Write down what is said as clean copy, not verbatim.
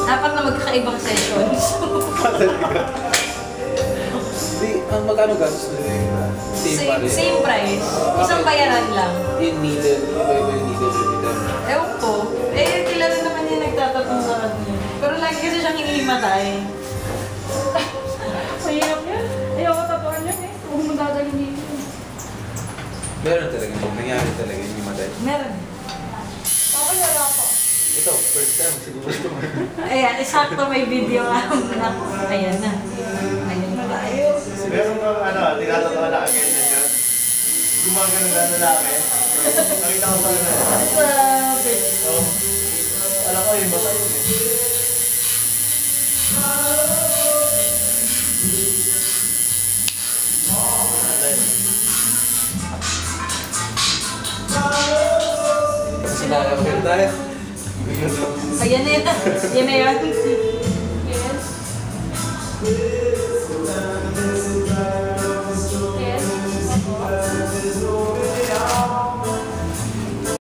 Dapat na magkakaibang sessions. Magkano gastos nila? Same price. Isang bayaran lang. Yung needle, iba-iba yung needle repeater. Ewan ko. Kilala naman yung nagtatatong sa kanya. Pero lagi kasi siyang hinihimatay. Mahirap yan. Ayoko tatuan yan eh. Huwag mo dadalhin dito. Meron talaga, nangyari talaga yung himatay. Meron. Okay, wala po. Ito, first time, siguro ito. Ayan, sakto may video nga. Ayan na. Ayan na tayo. Meron bang tinatatawa na agad na dyan? Gumagano na lalaki. Nakita ko sa Sabi. Alam ko yun, basta yun eh. Sinakapil tayo. Ayan na yun. Yan na yun. Yes. Yes. Opo.